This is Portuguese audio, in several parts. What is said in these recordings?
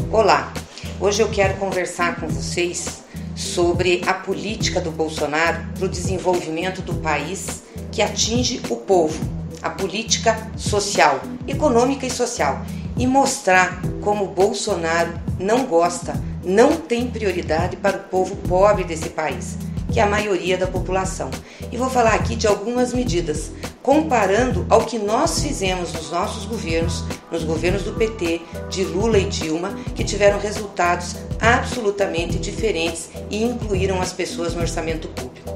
Olá, hoje eu quero conversar com vocês sobre a política do Bolsonaro para o desenvolvimento do país que atinge o povo, a política social, econômica e social, e mostrar como o Bolsonaro não gosta, não tem prioridade para o povo pobre desse país, que é a maioria da população. E vou falar aqui de algumas medidas, comparando ao que nós fizemos nos nossos governos, nos governos do PT, de Lula e Dilma, que tiveram resultados absolutamente diferentes e incluíram as pessoas no orçamento público.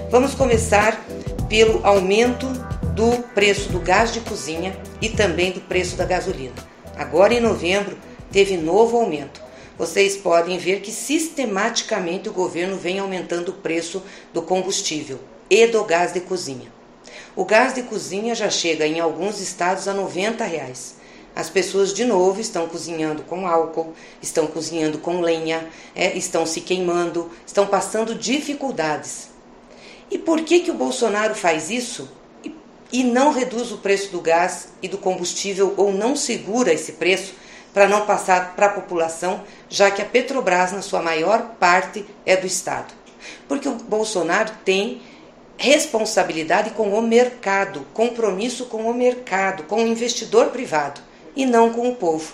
Vamos começar pelo aumento do preço do gás de cozinha e também do preço da gasolina. Agora em novembro teve novo aumento. Vocês podem ver que sistematicamente o governo vem aumentando o preço do combustível e do gás de cozinha. O gás de cozinha já chega em alguns estados a R$90. As pessoas de novo estão cozinhando com álcool, estão cozinhando com lenha, estão se queimando, estão passando dificuldades. E por que o Bolsonaro faz isso e não reduz o preço do gás e do combustível ou não segura esse preço para não passar para a população, já que a Petrobras, na sua maior parte, é do Estado? Porque o Bolsonaro tem responsabilidade com o mercado, compromisso com o mercado, com o investidor privado e não com o povo.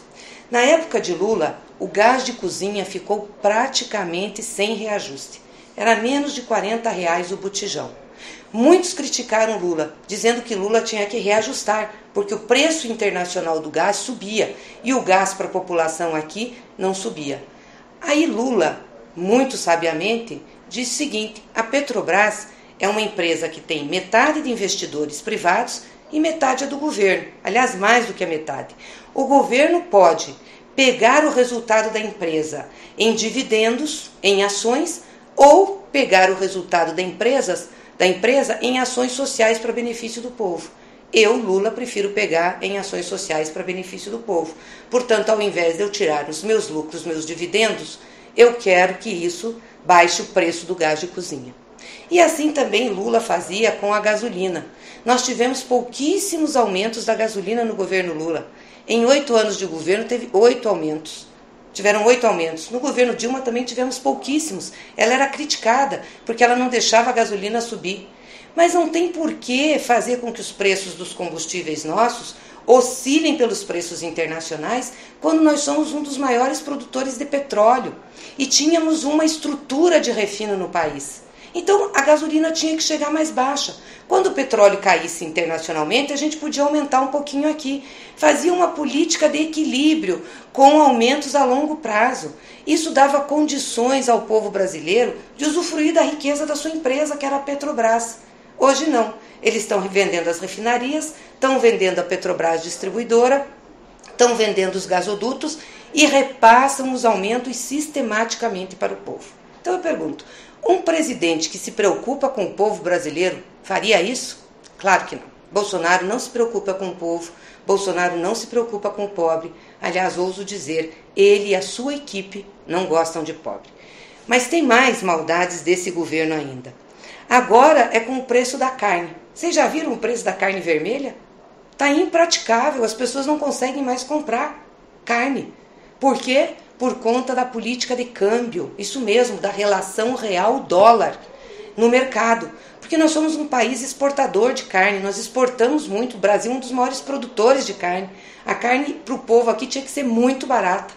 Na época de Lula, o gás de cozinha ficou praticamente sem reajuste. Era menos de R$40 o botijão. Muitos criticaram Lula, dizendo que Lula tinha que reajustar, porque o preço internacional do gás subia e o gás para a população aqui não subia. Aí Lula, muito sabiamente, disse o seguinte: a Petrobras é uma empresa que tem metade de investidores privados e metade é do governo, aliás, mais do que a metade. O governo pode pegar o resultado da empresa em dividendos, em ações, ou pegar o resultado da empresa em ações sociais para benefício do povo. Eu, Lula, prefiro pegar em ações sociais para benefício do povo. Portanto, ao invés de eu tirar os meus lucros, meus dividendos, eu quero que isso baixe o preço do gás de cozinha. E assim também Lula fazia com a gasolina. Nós tivemos pouquíssimos aumentos da gasolina no governo Lula. Em 8 anos de governo teve 8 aumentos. Tiveram 8 aumentos. No governo Dilma também tivemos pouquíssimos. Ela era criticada porque ela não deixava a gasolina subir. Mas não tem por que fazer com que os preços dos combustíveis nossos oscilem pelos preços internacionais quando nós somos um dos maiores produtores de petróleo e tínhamos uma estrutura de refino no país. Então a gasolina tinha que chegar mais baixa. Quando o petróleo caísse internacionalmente, a gente podia aumentar um pouquinho aqui. Fazia uma política de equilíbrio com aumentos a longo prazo. Isso dava condições ao povo brasileiro de usufruir da riqueza da sua empresa, que era a Petrobras. Hoje não. Eles estão vendendo as refinarias, estão vendendo a Petrobras distribuidora, estão vendendo os gasodutos e repassam os aumentos sistematicamente para o povo. Então eu pergunto, um presidente que se preocupa com o povo brasileiro faria isso? Claro que não. Bolsonaro não se preocupa com o povo, Bolsonaro não se preocupa com o pobre. Aliás, ouso dizer, ele e a sua equipe não gostam de pobre. Mas tem mais maldades desse governo ainda. Agora é com o preço da carne. Vocês já viram o preço da carne vermelha? Está impraticável, as pessoas não conseguem mais comprar carne. Por quê? Por conta da política de câmbio, isso mesmo, da relação real-dólar no mercado. Porque nós somos um país exportador de carne, nós exportamos muito, o Brasil é um dos maiores produtores de carne. A carne para o povo aqui tinha que ser muito barata.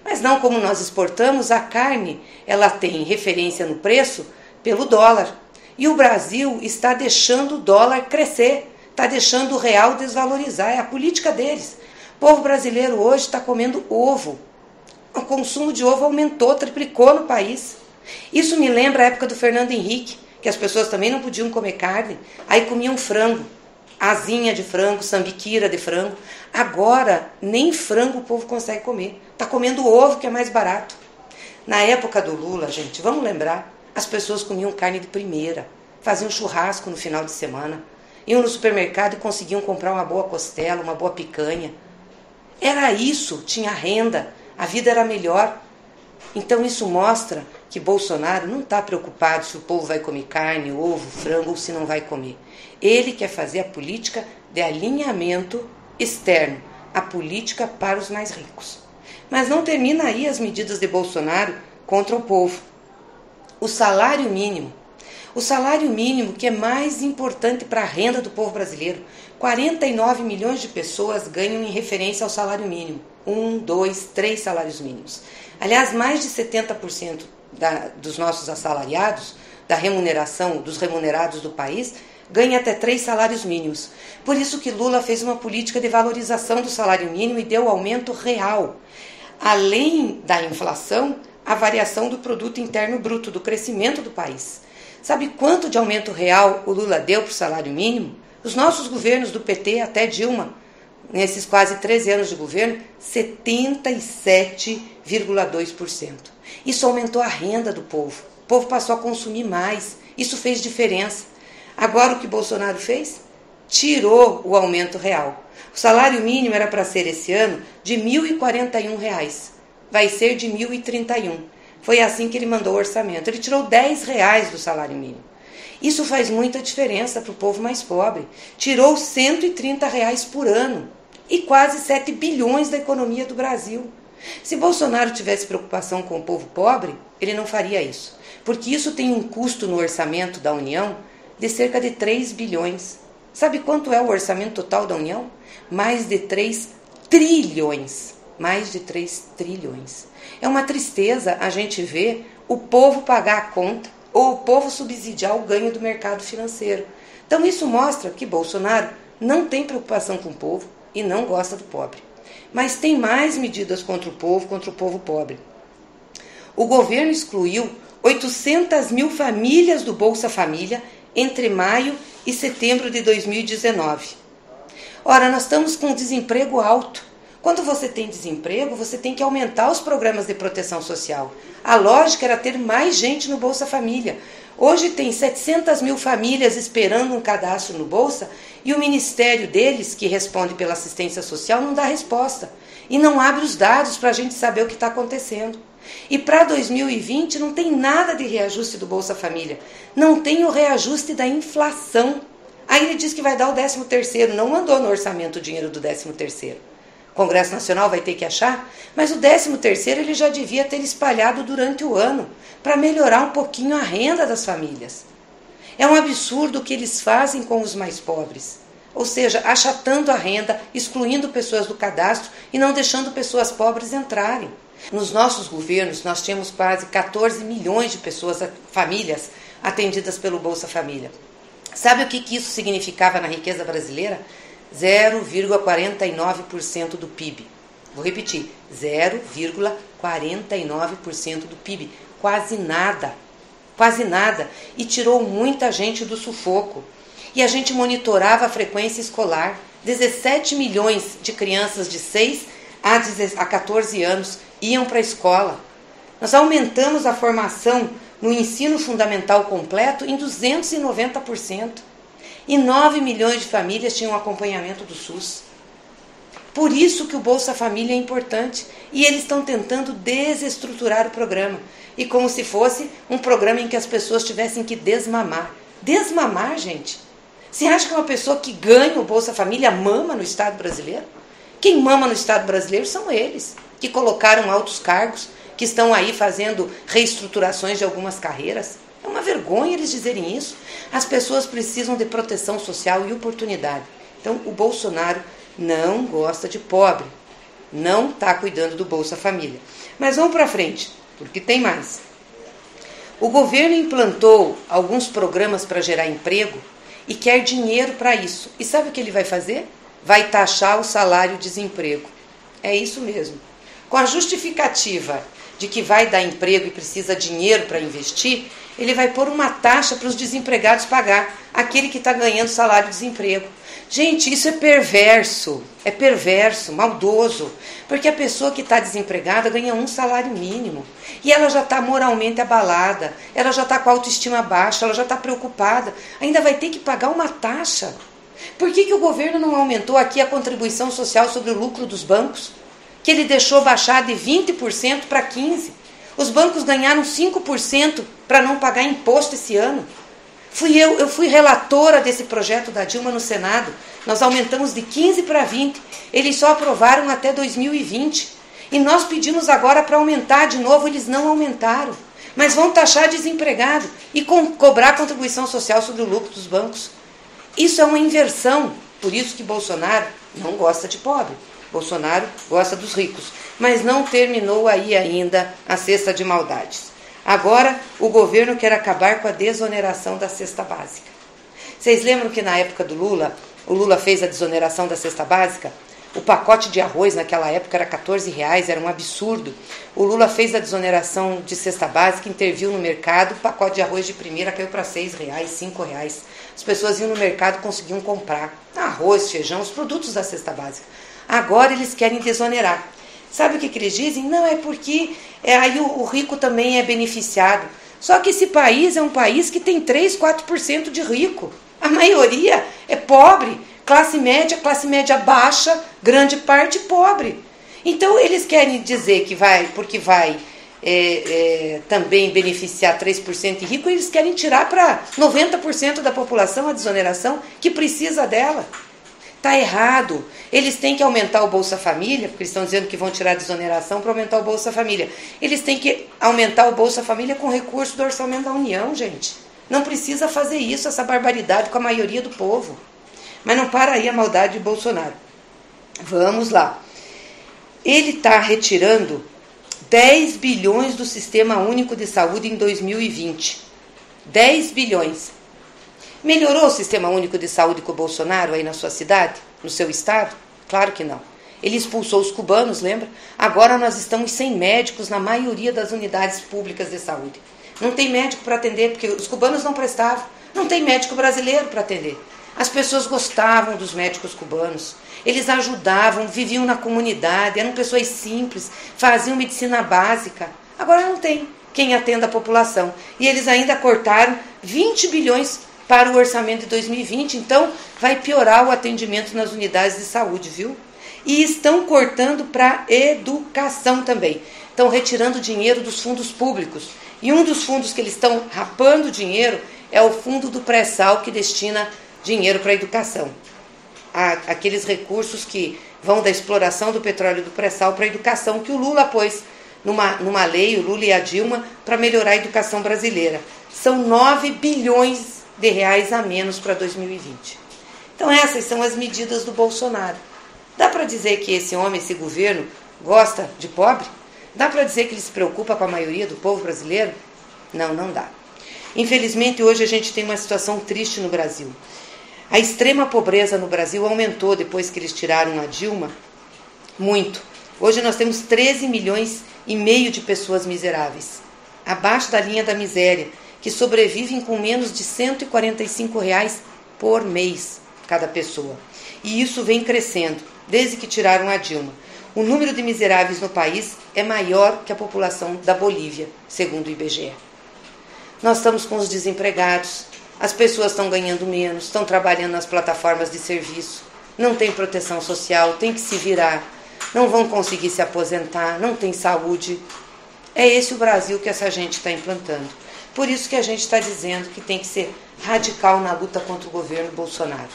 Mas não como nós exportamos, a carne ela tem referência no preço pelo dólar. E o Brasil está deixando o dólar crescer, está deixando o real desvalorizar, é a política deles. O povo brasileiro hoje está comendo ovo. O consumo de ovo aumentou, triplicou no país. Isso me lembra a época do Fernando Henrique, que as pessoas também não podiam comer carne, aí comiam frango, asinha de frango, sambiquira de frango. Agora, nem frango o povo consegue comer. Está comendo ovo, que é mais barato. Na época do Lula, gente, vamos lembrar, as pessoas comiam carne de primeira, faziam churrasco no final de semana, iam no supermercado e conseguiam comprar uma boa costela, uma boa picanha. Era isso, tinha renda, a vida era melhor. Então isso mostra que Bolsonaro não está preocupado se o povo vai comer carne, ovo, frango ou se não vai comer. Ele quer fazer a política de alinhamento externo, a política para os mais ricos. Mas não termina aí as medidas de Bolsonaro contra o povo. O salário mínimo que é mais importante para a renda do povo brasileiro. 49 milhões de pessoas ganham em referência ao salário mínimo. 1, 2, 3 salários mínimos. Aliás, mais de 70% dos nossos assalariados, da remuneração, dos remunerados do país, ganha até 3 salários mínimos. Por isso que Lula fez uma política de valorização do salário mínimo e deu aumento real. Além da inflação, a variação do produto interno bruto, do crescimento do país. Sabe quanto de aumento real o Lula deu para o salário mínimo? Os nossos governos do PT até Dilma, nesses quase 13 anos de governo, 77,2%. Isso aumentou a renda do povo. O povo passou a consumir mais. Isso fez diferença. Agora o que Bolsonaro fez? Tirou o aumento real. O salário mínimo era para ser esse ano de R$ 1.041. Vai ser de R$ 1.031. Foi assim que ele mandou o orçamento. Ele tirou R$10 do salário mínimo. Isso faz muita diferença para o povo mais pobre. Tirou R$ 130 por ano e quase 7 bilhões da economia do Brasil. Se Bolsonaro tivesse preocupação com o povo pobre, ele não faria isso. Porque isso tem um custo no orçamento da União de cerca de 3 bilhões. Sabe quanto é o orçamento total da União? Mais de 3 trilhões. Mais de 3 trilhões. É uma tristeza a gente ver o povo pagar a conta ou o povo subsidiar o ganho do mercado financeiro. Então isso mostra que Bolsonaro não tem preocupação com o povo e não gosta do pobre. Mas tem mais medidas contra o povo pobre. O governo excluiu 800 mil famílias do Bolsa Família entre maio e setembro de 2019. Ora, nós estamos com desemprego alto. Quando você tem desemprego, você tem que aumentar os programas de proteção social. A lógica era ter mais gente no Bolsa Família. Hoje tem 700 mil famílias esperando um cadastro no Bolsa e o ministério deles, que responde pela assistência social, não dá resposta. E não abre os dados para a gente saber o que está acontecendo. E para 2020 não tem nada de reajuste do Bolsa Família. Não tem o reajuste da inflação. Aí ele diz que vai dar o 13º. Não mandou no orçamento o dinheiro do 13º. O Congresso Nacional vai ter que achar, mas o 13º ele já devia ter espalhado durante o ano para melhorar um pouquinho a renda das famílias. É um absurdo o que eles fazem com os mais pobres, ou seja, achatando a renda, excluindo pessoas do cadastro e não deixando pessoas pobres entrarem. Nos nossos governos nós tínhamos quase 14 milhões de pessoas, famílias, atendidas pelo Bolsa Família. Sabe o que isso significava na riqueza brasileira? 0,49% do PIB. Vou repetir, 0,49% do PIB. Quase nada. E tirou muita gente do sufoco. E a gente monitorava a frequência escolar. 17 milhões de crianças de 6 a 14 anos iam para a escola. Nós aumentamos a formação no ensino fundamental completo em 290%. E 9 milhões de famílias tinham acompanhamento do SUS. Por isso que o Bolsa Família é importante. E eles estão tentando desestruturar o programa. E como se fosse um programa em que as pessoas tivessem que desmamar. Desmamar, gente? Você acha que uma pessoa que ganha o Bolsa Família mama no Estado brasileiro? Quem mama no Estado brasileiro são eles, que colocaram altos cargos, que estão aí fazendo reestruturações de algumas carreiras. É uma vergonha eles dizerem isso. As pessoas precisam de proteção social e oportunidade. Então, o Bolsonaro não gosta de pobre. Não está cuidando do Bolsa Família. Mas vamos para frente, porque tem mais. O governo implantou alguns programas para gerar emprego e quer dinheiro para isso. E sabe o que ele vai fazer? Vai taxar o salário-desemprego. É isso mesmo. Com a justificativa de que vai dar emprego e precisa de dinheiro para investir, ele vai pôr uma taxa para os desempregados pagar, aquele que está ganhando salário-desemprego. Gente, isso é perverso, maldoso, porque a pessoa que está desempregada ganha um salário mínimo e ela já está moralmente abalada, ela já está com a autoestima baixa, ela já está preocupada, ainda vai ter que pagar uma taxa. Por que o governo não aumentou aqui a contribuição social sobre o lucro dos bancos? Que ele deixou baixar de 20% para 15%. Os bancos ganharam 5% para não pagar imposto esse ano. Eu fui relatora desse projeto da Dilma no Senado. Nós aumentamos de 15 para 20. Eles só aprovaram até 2020. E nós pedimos agora para aumentar de novo, eles não aumentaram. Mas vão taxar desempregado e cobrar contribuição social sobre o lucro dos bancos. Isso é uma inversão. Por isso que Bolsonaro não gosta de pobre. Bolsonaro gosta dos ricos. Mas não terminou aí ainda a cesta de maldades. Agora, o governo quer acabar com a desoneração da cesta básica. Vocês lembram que na época do Lula, o Lula fez a desoneração da cesta básica? O pacote de arroz naquela época era R$14, era um absurdo. O Lula fez a desoneração de cesta básica, interviu no mercado, o pacote de arroz de primeira caiu para R$6, R$5. As pessoas iam no mercado e conseguiam comprar arroz, feijão, os produtos da cesta básica. Agora eles querem desonerar. Sabe o que eles dizem? Não, é porque aí o rico também é beneficiado. Só que esse país é um país que tem 3, 4% de rico. A maioria é pobre, classe média baixa, grande parte pobre. Então eles querem dizer que porque vai também beneficiar 3% de rico, eles querem tirar para 90% da população a desoneração que precisa dela. Está errado. Eles têm que aumentar o Bolsa Família, porque eles estão dizendo que vão tirar a desoneração para aumentar o Bolsa Família. Eles têm que aumentar o Bolsa Família com recurso do orçamento da União, gente. Não precisa fazer isso, essa barbaridade com a maioria do povo. Mas não para aí a maldade de Bolsonaro. Vamos lá. Ele está retirando 10 bilhões do Sistema Único de Saúde em 2020. 10 bilhões. Melhorou o Sistema Único de Saúde com o Bolsonaro aí na sua cidade, no seu estado? Claro que não. Ele expulsou os cubanos, lembra? Agora nós estamos sem médicos na maioria das unidades públicas de saúde. Não tem médico para atender, porque os cubanos não prestavam. Não tem médico brasileiro para atender. As pessoas gostavam dos médicos cubanos. Eles ajudavam, viviam na comunidade, eram pessoas simples, faziam medicina básica. Agora não tem quem atenda a população. E eles ainda cortaram 20 bilhões para o orçamento de 2020, então vai piorar o atendimento nas unidades de saúde, viu? E estão cortando para educação também. Estão retirando dinheiro dos fundos públicos. E um dos fundos que eles estão rapando dinheiro é o fundo do pré-sal, que destina dinheiro para a educação. Aqueles recursos que vão da exploração do petróleo do pré-sal para a educação, que o Lula pôs numa lei, o Lula e a Dilma, para melhorar a educação brasileira. São 9 bilhões de reais a menos para 2020. Então essas são as medidas do Bolsonaro. Dá para dizer que esse homem, esse governo, gosta de pobre? Dá para dizer que ele se preocupa com a maioria do povo brasileiro? Não, não dá. Infelizmente hoje a gente tem uma situação triste no Brasil. A extrema pobreza no Brasil aumentou depois que eles tiraram a Dilma, muito. Hoje nós temos 13 milhões e meio de pessoas miseráveis, abaixo da linha da miséria, que sobrevivem com menos de R$145 por mês cada pessoa. E isso vem crescendo, desde que tiraram a Dilma. O número de miseráveis no país é maior que a população da Bolívia, segundo o IBGE. Nós estamos com os desempregados, as pessoas estão ganhando menos, estão trabalhando nas plataformas de serviço, não tem proteção social, tem que se virar, não vão conseguir se aposentar, não tem saúde. É esse o Brasil que essa gente está implantando. Por isso que a gente está dizendo que tem que ser radical na luta contra o governo Bolsonaro.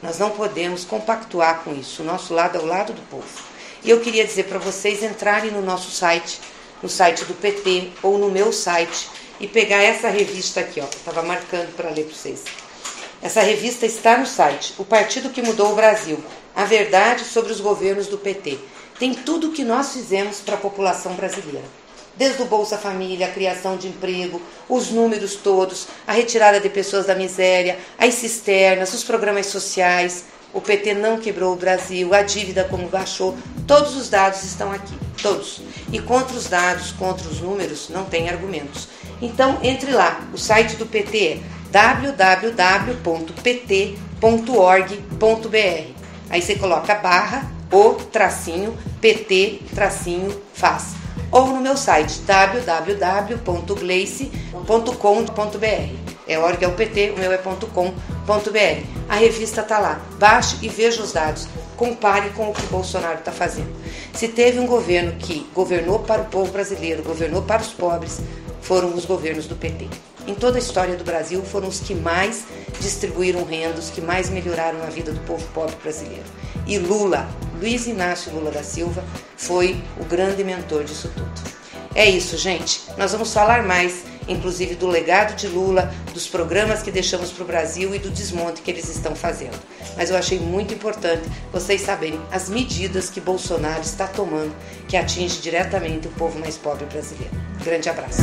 Nós não podemos compactuar com isso. O nosso lado é o lado do povo. E eu queria dizer para vocês entrarem no nosso site, no site do PT ou no meu site, e pegar essa revista aqui, ó. Eu estava marcando para ler para vocês. Essa revista está no site, O Partido que Mudou o Brasil, a verdade sobre os governos do PT. Tem tudo o que nós fizemos para a população brasileira. Desde o Bolsa Família, a criação de emprego, os números todos, a retirada de pessoas da miséria, as cisternas, os programas sociais. O PT não quebrou o Brasil, a dívida como baixou. Todos os dados estão aqui, todos. E contra os dados, contra os números, não tem argumentos. Então, entre lá. O site do PT é www.pt.org.br. Aí você coloca /PT-faz. Ou no meu site www.gleice.com.br. É org é o PT, o meu é .com.br. A revista está lá. Baixe e veja os dados. Compare com o que o Bolsonaro está fazendo. Se teve um governo que governou para o povo brasileiro, governou para os pobres, foram os governos do PT. em toda a história do Brasil, foram os que mais distribuíram renda, os que mais melhoraram a vida do povo pobre brasileiro. E Lula, Luiz Inácio Lula da Silva, foi o grande mentor disso tudo. É isso, gente. Nós vamos falar mais, inclusive do legado de Lula, dos programas que deixamos para o Brasil e do desmonte que eles estão fazendo. Mas eu achei muito importante vocês saberem as medidas que Bolsonaro está tomando, que atinge diretamente o povo mais pobre brasileiro. Grande abraço.